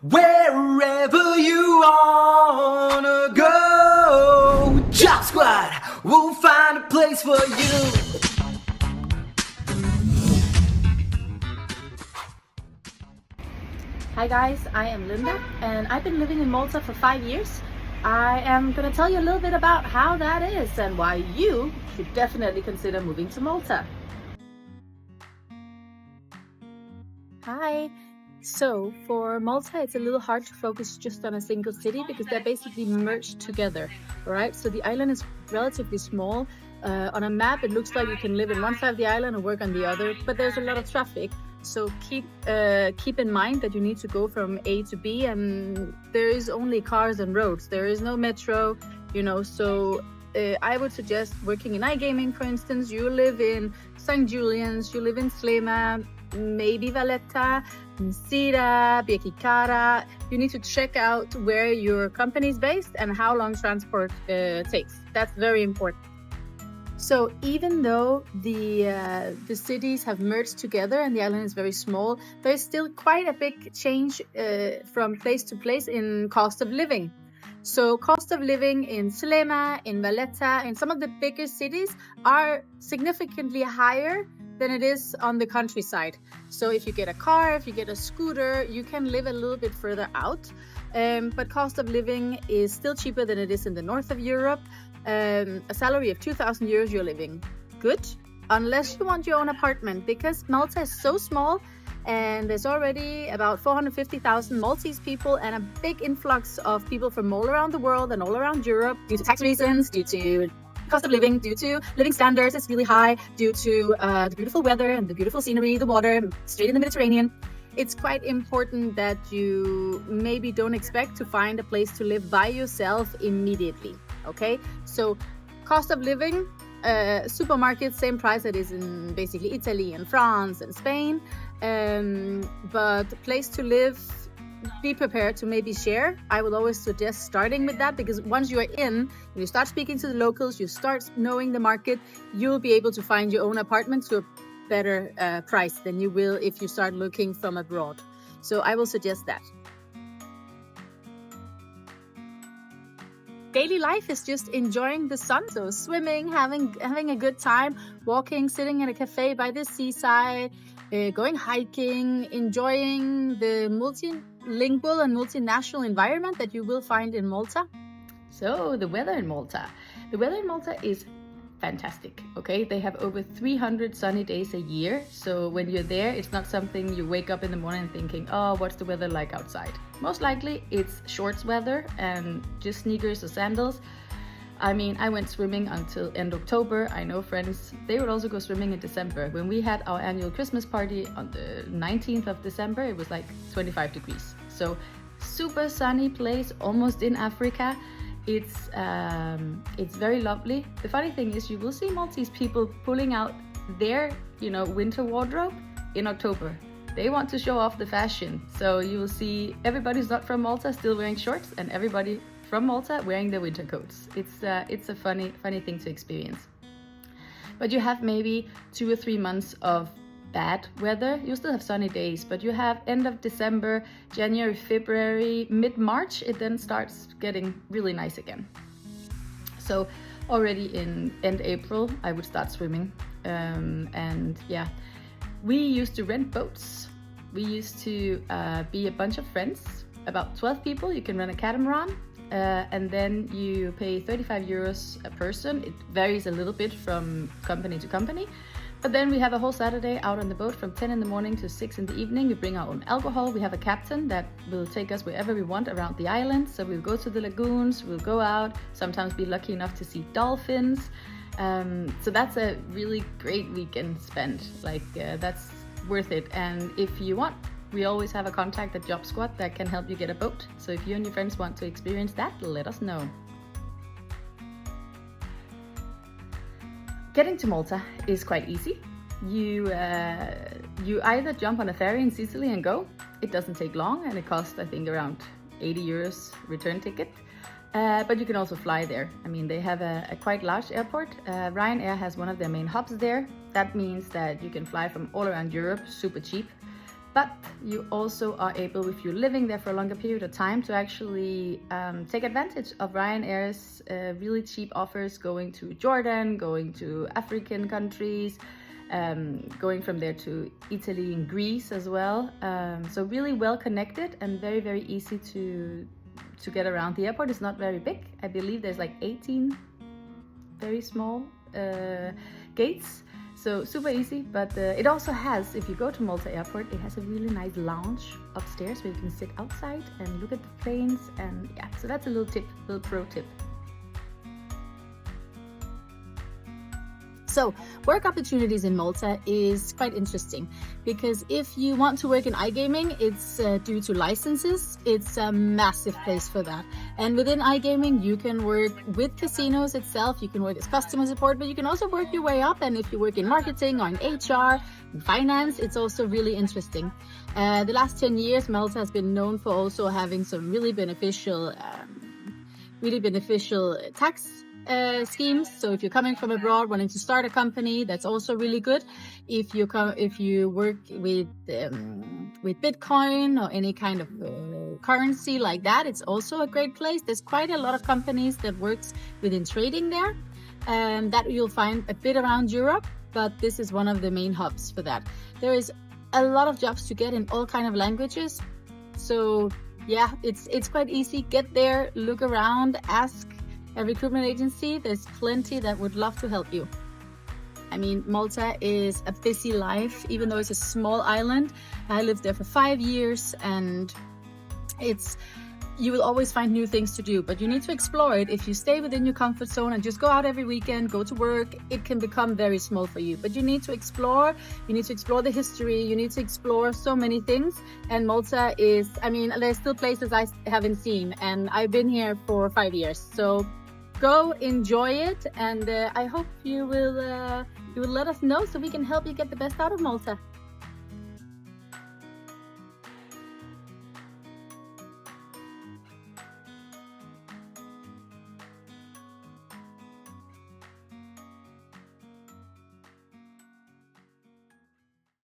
Wherever you wanna go, Job Squad will find a place for you. Hi guys, I am Linda and I've been living in Malta for 5 years. I am going to tell you a little bit about how that is and why you should definitely consider moving to Malta. Hi. So for Malta, it's a little hard to focus just on a single city because they're basically merged together, right? So the island is relatively small. On a map, it looks like you can live in one side of the island and work on the other, but there's a lot of traffic. So keep in mind that you need to go from A to B, and there is only cars and roads. There is no metro, so I would suggest working in iGaming, for instance. You live in St. Julian's, you live in Slema, maybe Valletta, Sira, Birkirkara. You need to check out where your company is based and how long transport takes. That's very important. So even though the cities have merged together and the island is very small, there's still quite a big change from place to place in cost of living. So cost of living in Slema, in Valletta, in some of the bigger cities are significantly higher than it is on the countryside. So if you get a car, if you get a scooter, you can live a little bit further out. But cost of living is still cheaper than it is in the north of Europe. A salary of 2,000 euros, you're living good, unless you want your own apartment, because Malta is so small and there's already about 450,000 Maltese people and a big influx of people from all around the world and all around Europe due to tax reasons, due to cost of living, due to living standards is really high, due to the beautiful weather and the beautiful scenery, the water straight in the Mediterranean. It's quite important that you maybe don't expect to find a place to live by yourself immediately. Okay, so cost of living, supermarkets, same price that is in basically Italy and France and Spain. But place to live, be prepared to maybe share. I will always suggest starting with that, because once you are in, you start speaking to the locals, you start knowing the market, you'll be able to find your own apartment to a better price than you will if you start looking from abroad. So I will suggest that. Daily life is just enjoying the sun, so swimming, having a good time, walking, sitting in a cafe by the seaside, going hiking, enjoying the multilingual and multinational environment that you will find in Malta. So the weather in Malta. The weather in Malta is fantastic, okay? They have over 300 sunny days a year. So when you're there, it's not something you wake up in the morning thinking, oh, what's the weather like outside? Most likely it's shorts weather and just sneakers or sandals. I mean, I went swimming until end October. I know friends, they would also go swimming in December. When we had our annual Christmas party on the 19th of December, it was like 25 degrees. So super sunny place, almost in Africa. It's very lovely. The funny thing is you will see Maltese people pulling out their, winter wardrobe in October. They want to show off the fashion. So you will see everybody who's not from Malta still wearing shorts and everybody from Malta wearing their winter coats. It's a funny thing to experience. But you have maybe 2 or 3 months of bad weather. You still have sunny days, but you have end of December, January, February, mid-March, it then starts getting really nice again. So already in end April, I would start swimming. And yeah, we used to rent boats. We used to be a bunch of friends, about 12 people. You can rent a catamaran. And then you pay 35 euros a person. It varies a little bit from company to company. But then we have a whole Saturday out on the boat from 10 in the morning to 6 in the evening. We bring our own alcohol. We have a captain that will take us wherever we want around the island. So we'll go to the lagoons, we'll go out, sometimes be lucky enough to see dolphins. So that's a really great weekend spent. That's worth it. And if you want, we always have a contact at Job Squad that can help you get a boat. So if you and your friends want to experience that, let us know. Getting to Malta is quite easy. You either jump on a ferry in Sicily and go. It doesn't take long and it costs, I think, around 80 euros return ticket. But you can also fly there. I mean, they have a quite large airport. Ryanair has one of their main hubs there. That means that you can fly from all around Europe super cheap. But you also are able, if you're living there for a longer period of time, to actually take advantage of Ryanair's really cheap offers going to Jordan, going to African countries, going from there to Italy and Greece as well. So really well connected and very, very easy to get around. The airport is not very big. I believe there's like 18 very small gates. So super easy, but it also has, if you go to Malta airport, it has a really nice lounge upstairs where you can sit outside and look at the planes, and yeah, so that's a little tip, little pro tip. So work opportunities in Malta is quite interesting because if you want to work in iGaming, it's due to licenses. It's a massive place for that. And within iGaming, you can work with casinos itself. You can work as customer support, but you can also work your way up. And if you work in marketing or in HR, in finance, it's also really interesting. The last 10 years, Malta has been known for also having some really beneficial tax schemes. So if you're coming from abroad wanting to start a company, that's also really good. If you work with Bitcoin or any kind of currency like that, it's also a great place. There's quite a lot of companies that works within trading there, and that you'll find a bit around Europe, but this is one of the main hubs for that. There is a lot of jobs to get in all kind of languages. So yeah, it's quite easy. Get there, look around, ask a recruitment agency. There's plenty that would love to help you. I mean, Malta is a busy life, even though it's a small island. I lived there for 5 years, and you will always find new things to do, but you need to explore it. If you stay within your comfort zone and just go out every weekend, go to work, it can become very small for you. But you need to explore. You need to explore the history. You need to explore so many things. And Malta is, I mean, there's still places I haven't seen, and I've been here for 5 years. So go enjoy it, and I hope you will let us know so we can help you get the best out of Malta.